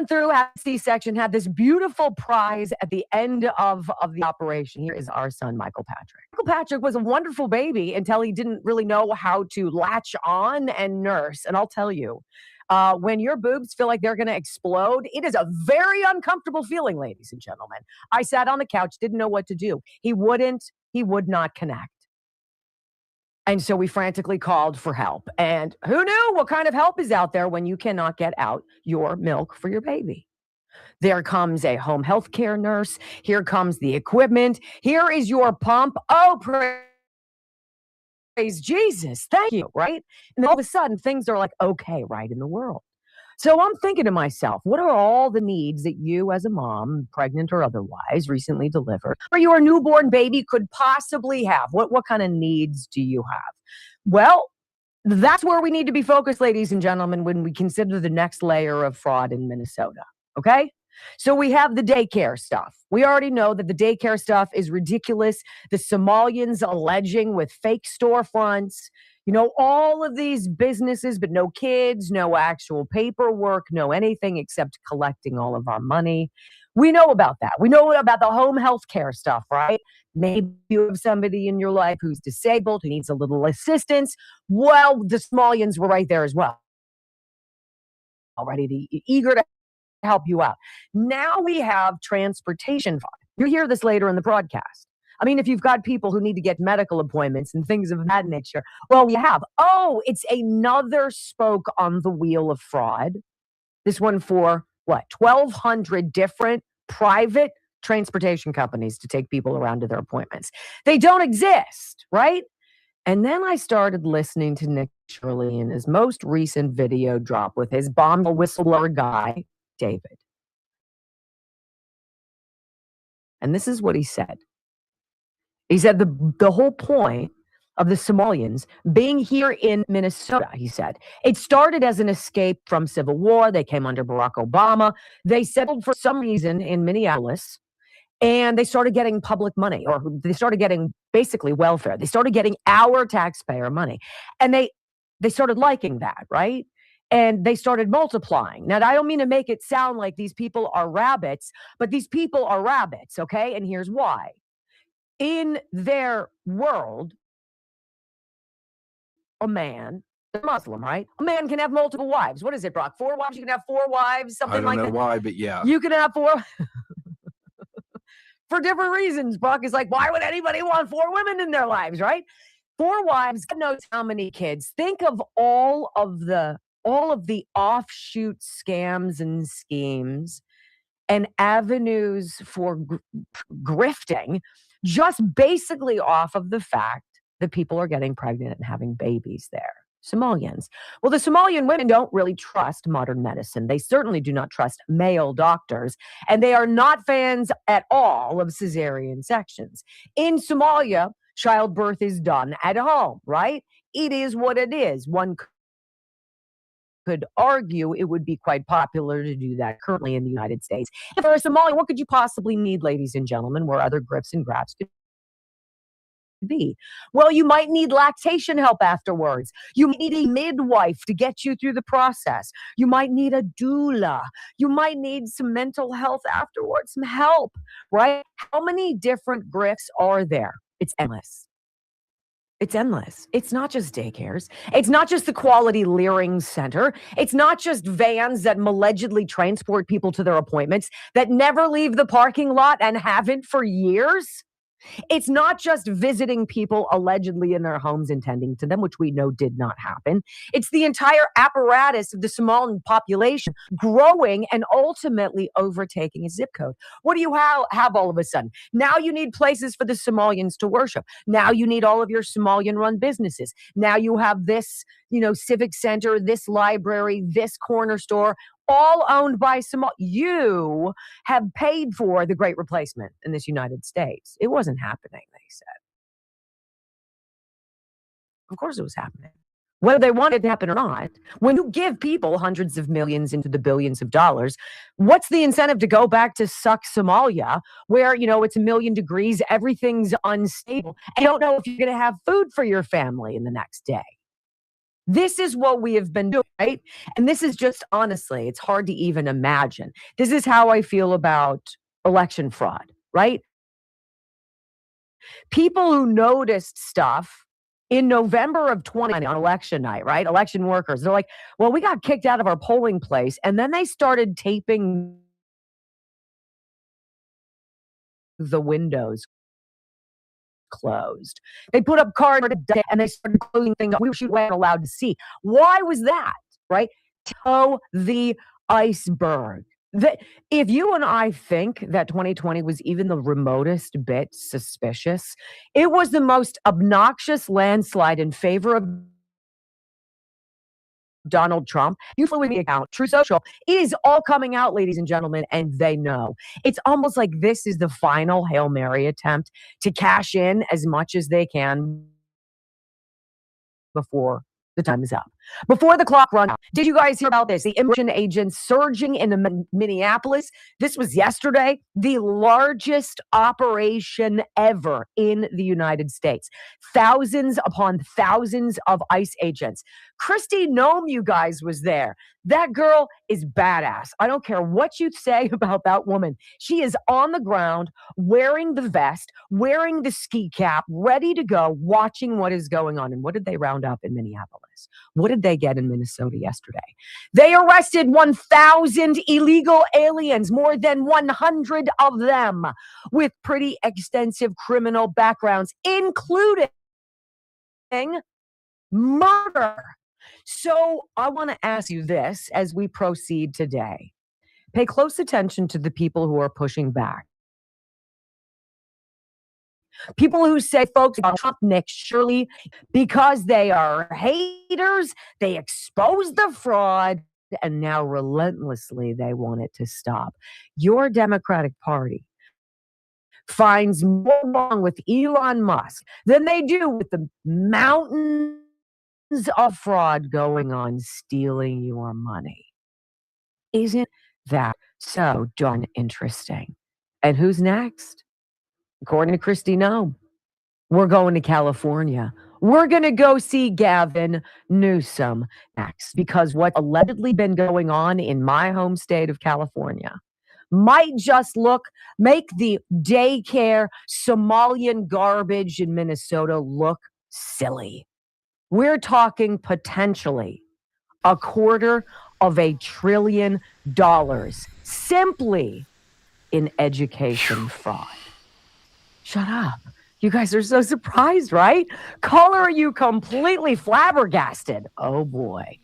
through, had a C-section, had this beautiful prize at the end of the operation. Here is our son, Michael Patrick. Michael Patrick was a wonderful baby until he didn't really know how to latch on and nurse. And I'll tell you, when your boobs feel like they're going to explode, it is a very uncomfortable feeling, ladies and gentlemen. I sat on the couch, didn't know what to do. He would not connect. And so we frantically called for help. And who knew what kind of help is out there when you cannot get out your milk for your baby? There comes a home health care nurse. Here comes the equipment. Here is your pump. Oh, praise Jesus. Thank you, right? And all of a sudden, things are like, okay, right in the world. So I'm thinking to myself, what are all the needs that you as a mom, pregnant or otherwise, recently delivered, or your newborn baby could possibly have? What kind of needs do you have? Well, that's where we need to be focused, ladies and gentlemen, when we consider the next layer of fraud in Minnesota, okay? So we have the daycare stuff. We already know that the daycare stuff is ridiculous. The Somalians alleging with fake storefronts, you know, all of these businesses, but no kids, no actual paperwork, no anything except collecting all of our money. We know about that. We know about the home health care stuff, right? Maybe you have somebody in your life who's disabled, who needs a little assistance. Well, the Somalians were right there as well, already eager to help you out. Now we have transportation fraud. You'll hear this later in the broadcast. I mean, if you've got people who need to get medical appointments and things of that nature, well, you have. Oh, it's another spoke on the wheel of fraud. This one for, what, 1,200 different private transportation companies to take people around to their appointments. They don't exist, right? And then I started listening to Nick Shirley in his most recent video drop with his bombshell whistleblower guy, David. And this is what he said. He said the whole point of the Somalians being here in Minnesota, he said, it started as an escape from civil war. They came under Barack Obama. They settled for some reason in Minneapolis, and they started getting public money, or they started getting basically welfare. They started getting our taxpayer money, and they started liking that, right? And they started multiplying. Now, I don't mean to make it sound like these people are rabbits, but these people are rabbits, okay? And here's why. In their world, a man, they're Muslim, right? A man can have multiple wives. What is it, Brock? 4 wives? You can have 4 wives, something like that?
I don't know why, but yeah.
You can have 4 for different reasons. Brock is like, why would anybody want 4 women in their lives, right? 4 wives, God knows how many kids. Think of all of the offshoot scams and schemes and avenues for grifting, just basically off of the fact that people are getting pregnant and having babies there. Somalians. Well, the Somalian women don't really trust modern medicine. They certainly do not trust male doctors, and they are not fans at all of cesarean sections. In Somalia, childbirth is done at home, right? It is what it is. One could argue it would be quite popular to do that currently in the United States. If for a Somalian, what could you possibly need, ladies and gentlemen, where other grips and grabs could be? Well, you might need lactation help afterwards. You might need a midwife to get you through the process. You might need a doula. You might need some mental health afterwards, some help, right? How many different grifts are there? It's endless. It's endless. It's not just daycares. It's not just the Quality Leering Center. It's not just vans that allegedly transport people to their appointments that never leave the parking lot and haven't for years. It's not just visiting people allegedly in their homes and tending to them, which we know did not happen. It's the entire apparatus of the Somalian population growing and ultimately overtaking a zip code. What do you have all of a sudden? Now you need places for the Somalians to worship. Now you need all of your Somalian-run businesses. Now you have this, civic center, this library, this corner store, all owned by Somalia. You have paid for the Great Replacement in this United States. It wasn't happening, they said. Of course it was happening. Whether they want it to happen or not, when you give people hundreds of millions into the billions of dollars, what's the incentive to go back to suck Somalia, where, it's 1,000,000 degrees, everything's unstable, and you don't know if you're going to have food for your family in the next day? This is what we have been doing, right? And this is just, honestly, it's hard to even imagine. This is how I feel about election fraud, right? People who noticed stuff in November of 2020 on election night, right? Election workers, they're like, well, we got kicked out of our polling place. And then they started taping the windows closed. They put up cards and they started closing things up. We weren't allowed to see. Why was that? Right? Toe the iceberg. If you and I think that 2020 was even the remotest bit suspicious, it was the most obnoxious landslide in favor of Donald Trump. You follow the account, True Social. It is all coming out, ladies and gentlemen, and they know. It's almost like this is the final Hail Mary attempt to cash in as much as they can before the time is up. Before the clock runs out. Did you guys hear about this? The immigration agents surging in Minneapolis. This was yesterday. The largest operation ever in the United States. Thousands upon thousands of ICE agents. Kristi Noem, you guys, was there. That girl is badass. I don't care what you say about that woman. She is on the ground, wearing the vest, wearing the ski cap, ready to go, watching what is going on. And what did they round up in Minneapolis? What did they get in Minnesota yesterday? They arrested 1,000 illegal aliens, more than 100 of them, with pretty extensive criminal backgrounds, including murder. So I want to ask you this as we proceed today. Pay close attention to the people who are pushing back. People who say, folks, Trump, Nick, Shirley, because they are haters, they expose the fraud, and now relentlessly they want it to stop. Your Democratic Party finds more wrong with Elon Musk than they do with the mountains of fraud going on, stealing your money. Isn't that so darn interesting? And who's next? According to Kristi Noem, we're going to California. We're going to go see Gavin Newsom next, because what's allegedly been going on in my home state of California might just make the daycare Somalian garbage in Minnesota look silly. We're talking potentially $250 billion simply in education fraud. Shut up. You guys are so surprised, right? Caller, are you completely flabbergasted? Oh boy.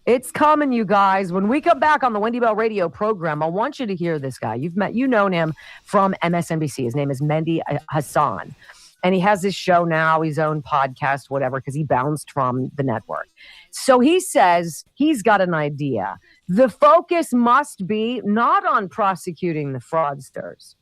It's coming, you guys. When we come back on the Wendy Bell radio program, I want you to hear this guy. You've known him from MSNBC. His name is Mehdi Hassan. And he has his show now, his own podcast, whatever, because he bounced from the network. So he says he's got an idea. The focus must be not on prosecuting the fraudsters,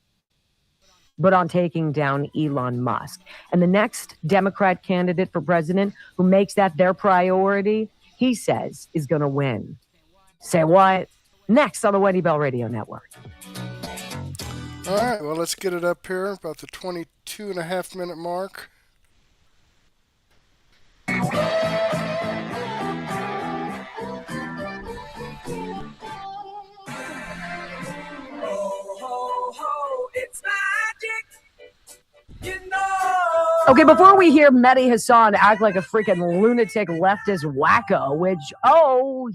but on taking down Elon Musk. And the next Democrat candidate for president who makes that their priority, he says, is going to win. Say what? Next on the Wendy Bell Radio Network.
All right, well, let's get it up here, about the 22.5-minute mark.
Okay, before we hear Mehdi Hassan act like a freaking lunatic leftist wacko, which,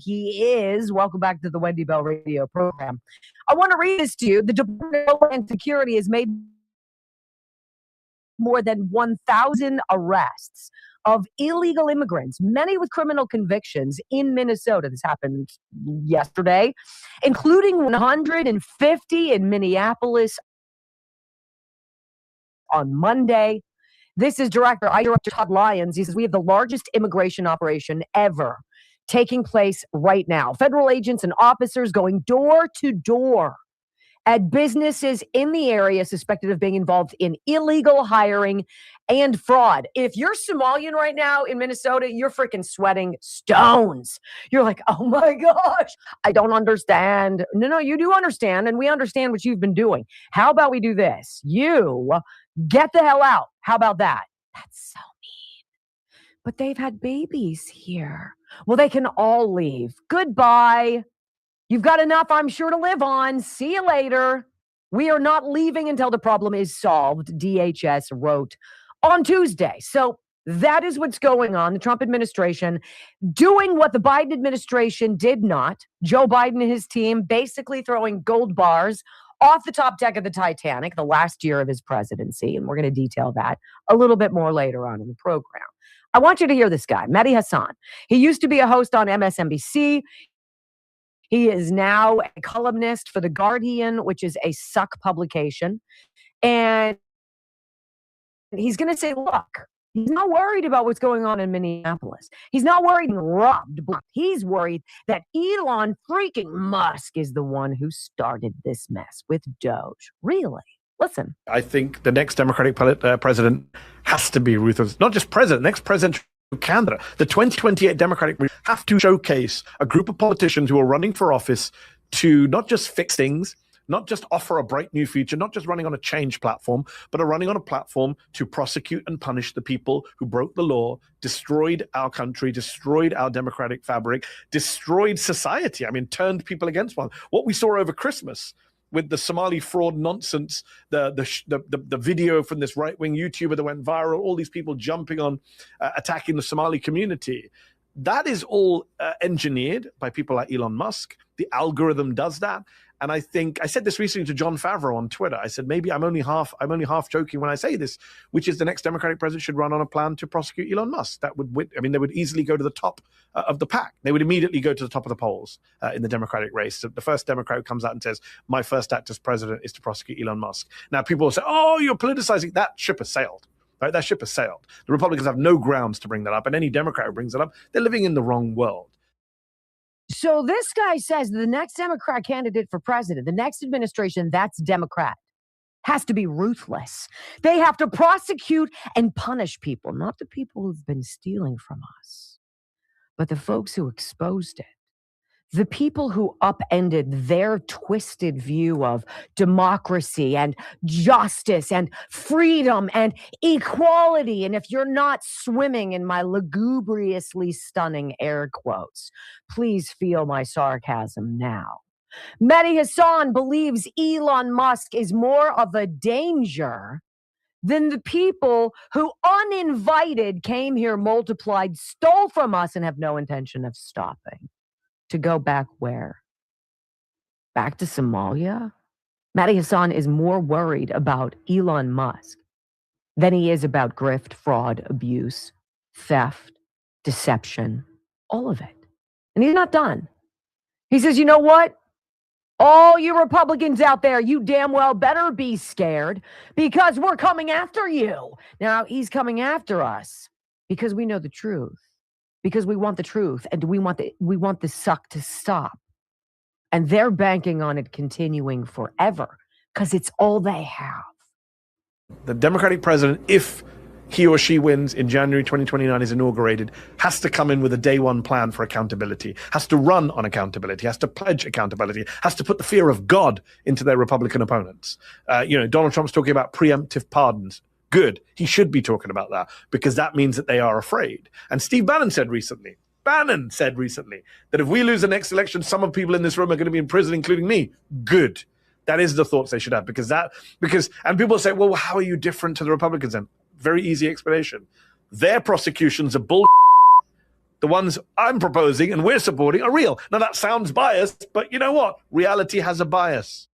he is. Welcome back to the Wendy Bell Radio program. I want to read this to you. The Department of Homeland Security has made more than 1,000 arrests of illegal immigrants, many with criminal convictions in Minnesota. This happened yesterday, including 150 in Minneapolis on Monday. This is Director Todd Lyons. He says, we have the largest immigration operation ever taking place right now. Federal agents and officers going door to door at businesses in the area suspected of being involved in illegal hiring and fraud. If you're Somalian right now in Minnesota, you're freaking sweating stones. You're like, oh my gosh, I don't understand. No, you do understand, and we understand what you've been doing. How about we do this? You get the hell out. How about that? That's so mean. But they've had babies here. Well, they can all leave. Goodbye. You've got enough, I'm sure, to live on. See you later. We are not leaving until the problem is solved, DHS wrote on Tuesday. So that is what's going on. The Trump administration doing what the Biden administration did not. Joe Biden and his team basically throwing gold bars off the top deck of the Titanic, the last year of his presidency. And we're going to detail that a little bit more later on in the program. I want you to hear this guy, Mehdi Hassan. He used to be a host on MSNBC. He is now a columnist for The Guardian, which is a suck publication. And he's going to say, look, he's not worried about what's going on in Minneapolis. He's not worried and robbed. He's worried that Elon freaking Musk is the one who started this mess with Doge. Really? Listen.
I think the next Democratic president has to be ruthless. Not just president, next presidential candidate. The 2028 Democratic have to showcase a group of politicians who are running for office to not just fix things, not just offer a bright new future, not just running on a change platform, but are running on a platform to prosecute and punish the people who broke the law, destroyed our country, destroyed our democratic fabric, destroyed society. I mean, turned people against one. What we saw over Christmas with the Somali fraud nonsense, the video from this right-wing YouTuber that went viral, all these people jumping on, attacking the Somali community. That is all engineered by people like Elon Musk. The algorithm does that. And I think I said this recently to John Favreau on Twitter. I said, maybe I'm only half joking when I say this, which is the next Democratic president should run on a plan to prosecute Elon Musk. That would, I mean, they would easily go to the top of the pack. They would immediately go to the top of the polls in the Democratic race. So the first Democrat who comes out and says, my first act as president is to prosecute Elon Musk. Now people will say, oh, you're politicizing. That ship has sailed. Right? That ship has sailed. The Republicans have no grounds to bring that up. And any Democrat who brings it up, they're living in the wrong world.
So this guy says the next Democrat candidate for president, the next administration that's Democrat, has to be ruthless. They have to prosecute and punish people, not the people who've been stealing from us, but the folks who exposed it. The people who upended their twisted view of democracy and justice and freedom and equality. And if you're not swimming in my lugubriously stunning air quotes, please feel my sarcasm now. Mehdi Hassan believes Elon Musk is more of a danger than the people who uninvited came here, multiplied, stole from us, and have no intention of stopping. To go back where? Back to Somalia? Mehdi Hassan is more worried about Elon Musk than he is about grift, fraud, abuse, theft, deception, all of it. And he's not done. He says, you know what? All you Republicans out there, you damn well better be scared because we're coming after you. Now, he's coming after us because we know the truth. Because we want the truth and we want the suck to stop. And they're banking on it continuing forever because it's all they have.
The Democratic president, if he or she wins in January 2029, is inaugurated, has to come in with a day one plan for accountability, has to run on accountability, has to pledge accountability, has to put the fear of God into their Republican opponents. Donald Trump's talking about preemptive pardons. Good. He should be talking about that, because that means that they are afraid. And Steve Bannon said recently that if we lose the next election, some of the people in this room are going to be in prison, including me. Good. That is the thoughts they should have, and people say, well, how are you different to the Republicans then? Very easy explanation. Their prosecutions are bull. The ones I'm proposing and we're supporting are real. Now that sounds biased, but you know what? Reality has a bias.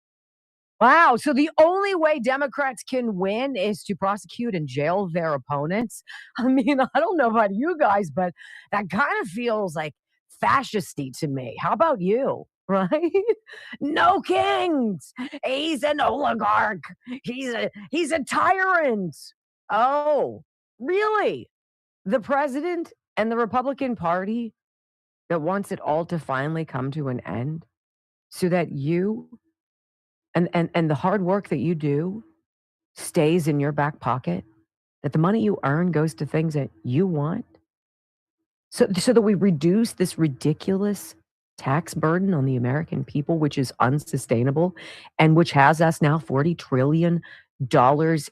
Wow. So the only way Democrats can win is to prosecute and jail their opponents. I mean, I don't know about you guys, but that kind of feels like fascisty to me. How about you? Right? No kings. He's an oligarch. He's a tyrant. Oh, really? The president and the Republican Party that wants it all to finally come to an end so that you and the hard work that you do stays in your back pocket, that the money you earn goes to things that you want, so that we reduce this ridiculous tax burden on the American people, which is unsustainable and which has us now $40 trillion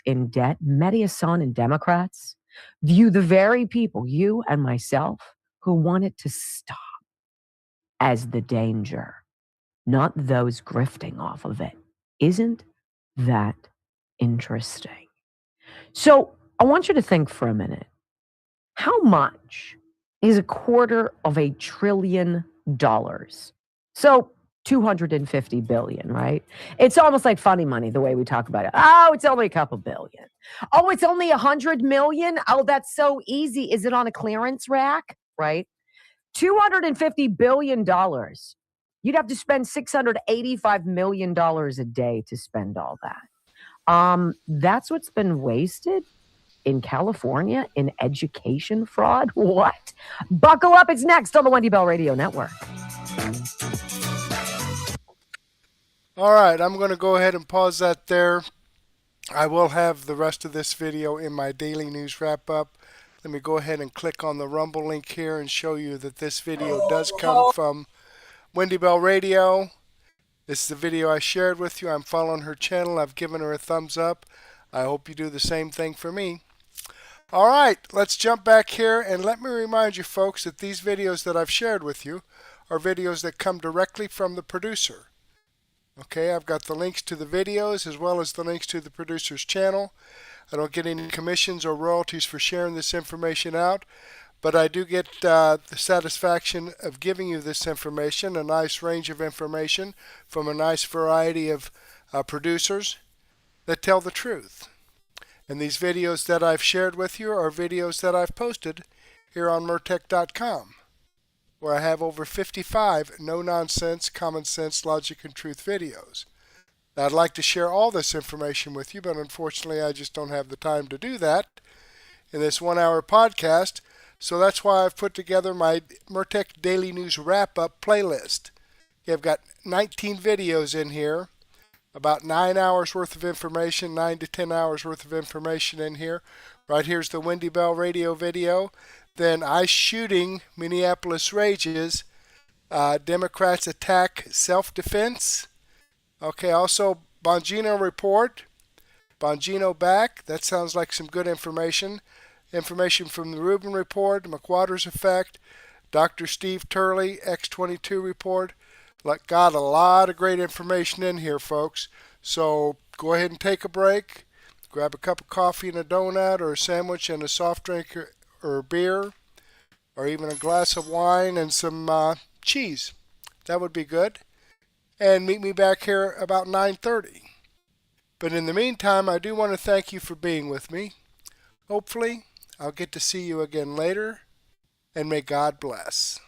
in debt. Mediasan and Democrats view the very people, you and myself, who want it to stop as the danger, not those grifting off of it. Isn't that interesting? So I want you to think for a minute. How much is $250 billion? So 250 billion, right? It's almost like funny money, the way we talk about it. Oh, it's only a couple billion. Oh, it's only 100 million. Oh, that's so easy. Is it on a clearance rack? Right? $250 billion. You'd have to spend $685 million a day to spend all that. That's what's been wasted in California in education fraud. What? Buckle up. It's next on the Wendy Bell Radio Network.
All right, I'm going to go ahead and pause that there. I will have the rest of this video in my daily news wrap-up. Let me go ahead and click on the Rumble link here and show you that this video does come from Wendy Bell Radio. This is the video I shared with you. I'm following her channel. I've given her a thumbs up. I hope you do the same thing for me. All right, let's jump back here and let me remind you folks that these videos that I've shared with you are videos that come directly from the producer. Okay, I've got the links to the videos as well as the links to the producer's channel. I don't get any commissions or royalties for sharing this information out, but I do get the satisfaction of giving you this information, a nice range of information from a nice variety of producers that tell the truth. And these videos that I've shared with you are videos that I've posted here on Mertech.com, where I have over 55 no-nonsense, common sense, logic, and truth videos. Now, I'd like to share all this information with you, but unfortunately I just don't have the time to do that in this 1-hour podcast. So that's why I've put together my Mertech Daily News Wrap-Up playlist. I've got 19 videos in here, about 9 hours worth of information, 9 to 10 hours worth of information in here. Right here's the Wendy Bell Radio video. Then ICE shooting, Minneapolis rages, Democrats attack self-defense. Okay, also Bongino report, Bongino back. That sounds like some good information. Information from the Rubin report, McWater's effect, Dr. Steve Turley, X22 report. Got a lot of great information in here, folks. So go ahead and take a break. Grab a cup of coffee and a donut or a sandwich and a soft drink or beer, or even a glass of wine and some cheese. That would be good. And meet me back here about 9:30. But in the meantime, I do want to thank you for being with me. Hopefully, I'll get to see you again later, and may God bless.